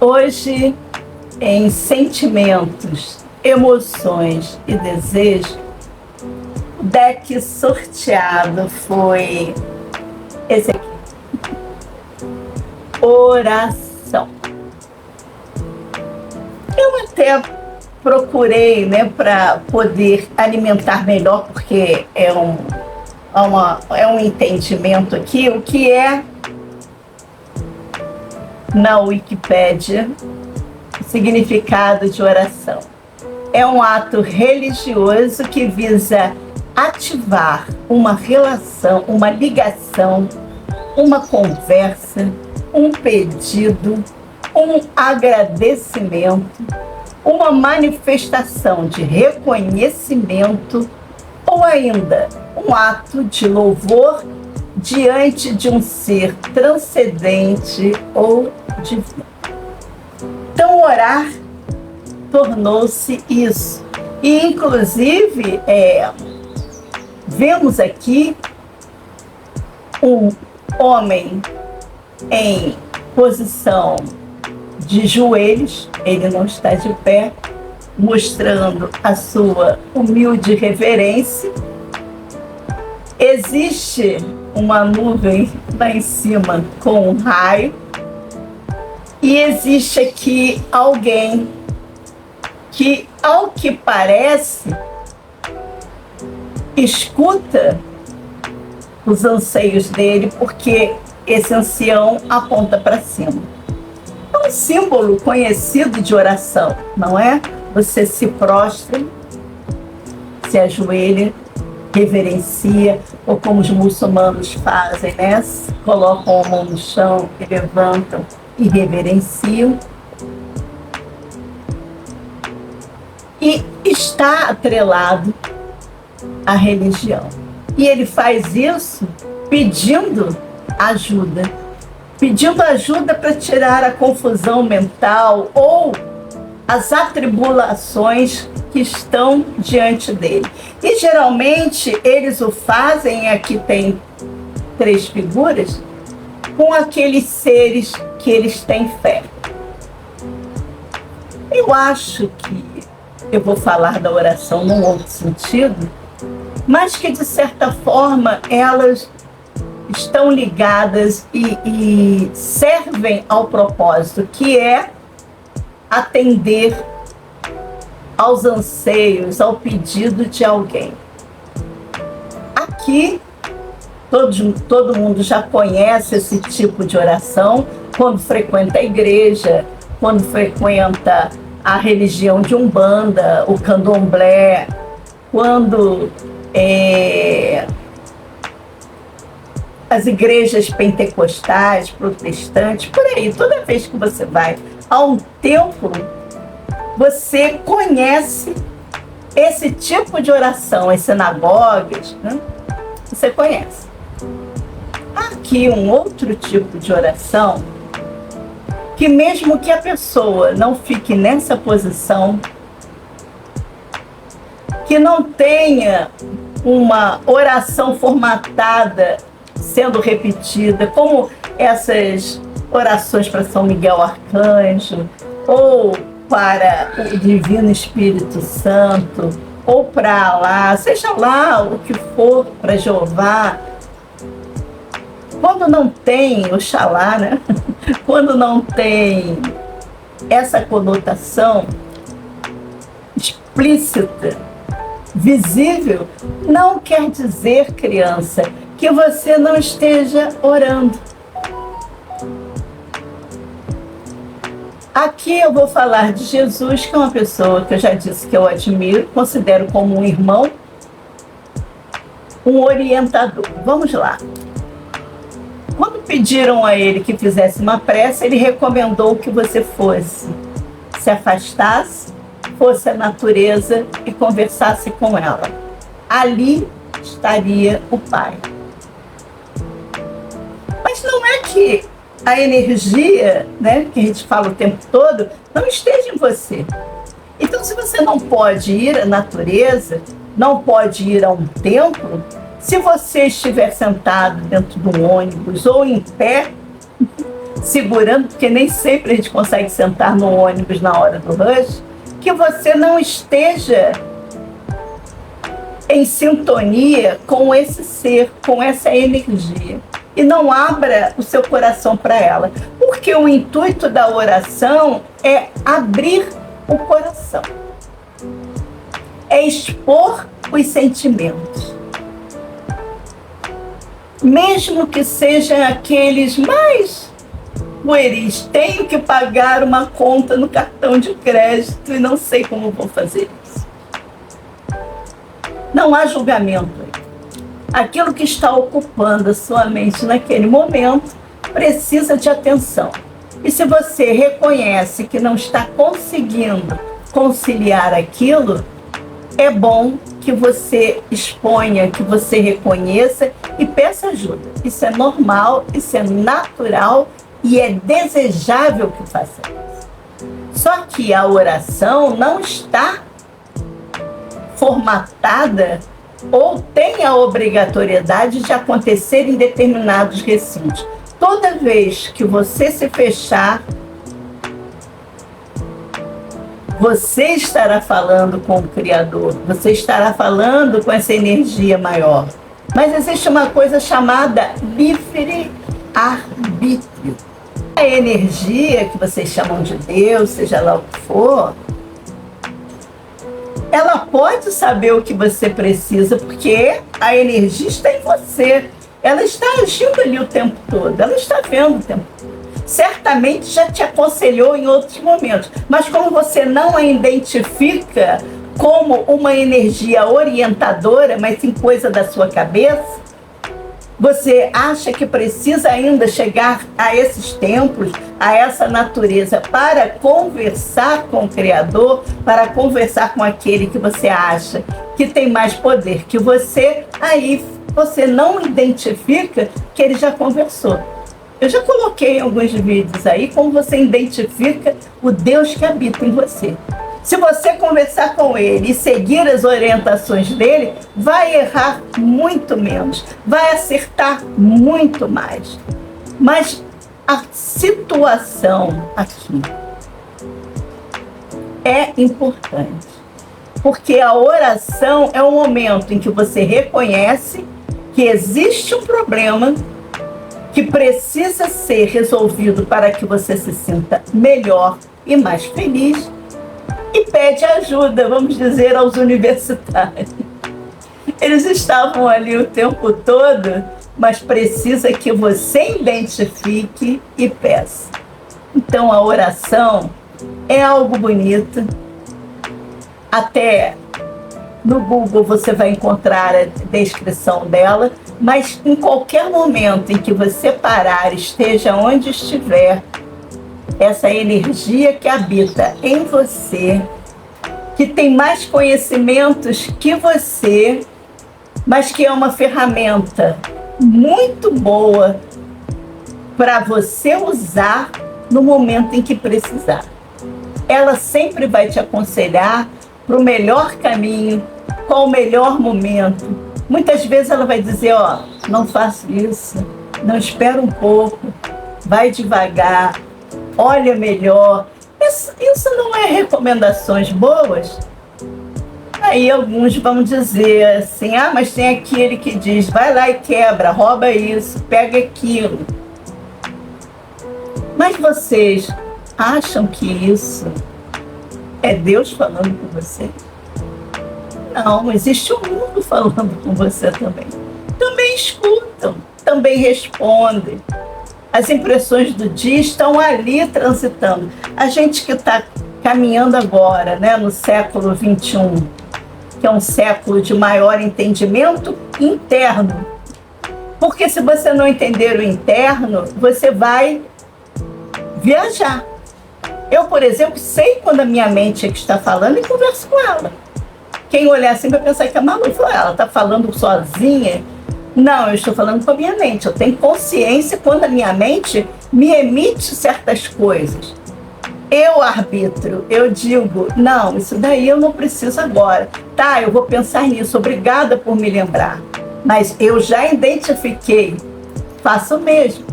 Hoje, em sentimentos, emoções e desejos, o deck sorteado foi esse aqui. Oração. Eu até procurei, né, para poder alimentar melhor, porque é um entendimento aqui, o que é, na Wikipédia, o significado de oração. É um ato religioso que visa ativar uma relação, uma ligação, uma conversa, um pedido, um agradecimento, uma manifestação de reconhecimento ou ainda um ato de louvor diante de um ser transcendente ou divino. Então, orar tornou-se isso. E, inclusive, vemos aqui um homem em posição de joelhos, ele não está de pé, mostrando a sua humilde reverência. Existe uma nuvem lá em cima com um raio, e existe aqui alguém que, ao que parece, escuta os anseios dele, porque esse ancião aponta para cima. É um símbolo conhecido de oração, não é? Você se prostra, se ajoelha, reverencia, ou como os muçulmanos fazem, né? Colocam a mão no chão e levantam e reverenciam. E está atrelado à religião. E ele faz isso pedindo ajuda para tirar a confusão mental ou as atribulações que estão diante dele. E geralmente eles o fazem, aqui tem 3 figuras, com aqueles seres que eles têm fé. Eu acho que eu vou falar da oração num outro sentido, mas que de certa forma elas estão ligadas e servem ao propósito, que é atender aos anseios, ao pedido de alguém. Aqui, todo mundo já conhece esse tipo de oração quando frequenta a igreja, quando frequenta a religião de Umbanda, o Candomblé, quando as igrejas pentecostais, protestantes, por aí, toda vez que você vai a um templo, você conhece esse tipo de oração, as sinagogas, né? Você conhece. Aqui um outro tipo de oração, que mesmo que a pessoa não fique nessa posição, que não tenha uma oração formatada sendo repetida, como essas orações para São Miguel Arcanjo, ou para o Divino Espírito Santo, ou para Alá, seja lá o que for, para Jeová. Quando não tem Oxalá, né? Quando não tem essa conotação explícita, visível, não quer dizer, criança, que você não esteja orando. Aqui eu vou falar de Jesus, que é uma pessoa que eu já disse que eu admiro, considero como um irmão, um orientador. Vamos lá. Quando pediram a ele que fizesse uma prece, ele recomendou que você se afastasse, fosse à natureza e conversasse com ela. Ali estaria o Pai. Mas não é que a energia, né, que a gente fala o tempo todo, não esteja em você. Então, se você não pode ir à natureza, não pode ir a um templo, se você estiver sentado dentro de um ônibus ou em pé, segurando, porque nem sempre a gente consegue sentar no ônibus na hora do rush, que você não esteja em sintonia com esse ser, com essa energia. E não abra o seu coração para ela. Porque o intuito da oração é abrir o coração. É expor os sentimentos. Mesmo que sejam aqueles mais pueris. Tenho que pagar uma conta no cartão de crédito e não sei como vou fazer isso. Não há julgamento aí. Aquilo que está ocupando a sua mente naquele momento precisa de atenção. E se você reconhece que não está conseguindo conciliar aquilo, é bom que você exponha, que você reconheça e peça ajuda. Isso é normal, isso é natural e é desejável que faça isso. Só que a oração não está formatada ou tem a obrigatoriedade de acontecer em determinados recintos. Toda vez que você se fechar, você estará falando com o Criador, você estará falando com essa energia maior. Mas existe uma coisa chamada livre-arbítrio. A energia que vocês chamam de Deus, seja lá o que for, ela pode saber o que você precisa, porque a energia está em você. Ela está agindo ali o tempo todo, ela está vendo o tempo todo. Certamente já te aconselhou em outros momentos, mas como você não a identifica como uma energia orientadora, mas sim coisa da sua cabeça, você acha que precisa ainda chegar a esses templos, a essa natureza, para conversar com o Criador, para conversar com aquele que você acha que tem mais poder que você, aí você não identifica que ele já conversou. Eu já coloquei em alguns vídeos aí como você identifica o Deus que habita em você. Se você conversar com ele e seguir as orientações dele, vai errar muito menos, vai acertar muito mais. Mas a situação aqui é importante, porque a oração é o momento em que você reconhece que existe um problema que precisa ser resolvido para que você se sinta melhor e mais feliz, e pede ajuda, vamos dizer, aos universitários. Eles estavam ali o tempo todo, mas precisa que você identifique e peça. Então a oração é algo bonito. Até no Google você vai encontrar a descrição dela, mas em qualquer momento em que você parar, esteja onde estiver, essa energia que habita em você, que tem mais conhecimentos que você, mas que é uma ferramenta muito boa para você usar no momento em que precisar. Ela sempre vai te aconselhar para o melhor caminho, qual o melhor momento. Muitas vezes ela vai dizer, ó, não faça isso, não, espera um pouco, vai devagar, olha melhor. Isso não é recomendações boas? Aí alguns vão dizer assim, ah, mas tem aquele que diz, vai lá e quebra, rouba isso, pega aquilo. Mas vocês acham que isso é Deus falando com você? Não, existe o mundo falando com você também. Também escutam, também respondem. As impressões do dia estão ali transitando. A gente que está caminhando agora, né, no século XXI, que é um século de maior entendimento interno. Porque se você não entender o interno, você vai viajar. Eu, por exemplo, sei quando a minha mente é que está falando e converso com ela. Quem olhar assim vai pensar que é maluco. Ela está falando sozinha. Não, eu estou falando com a minha mente. Eu tenho consciência quando a minha mente me emite certas coisas. Eu arbitro, eu digo, não, isso daí eu não preciso agora. Tá, eu vou pensar nisso, obrigada por me lembrar. Mas eu já identifiquei, faço o mesmo.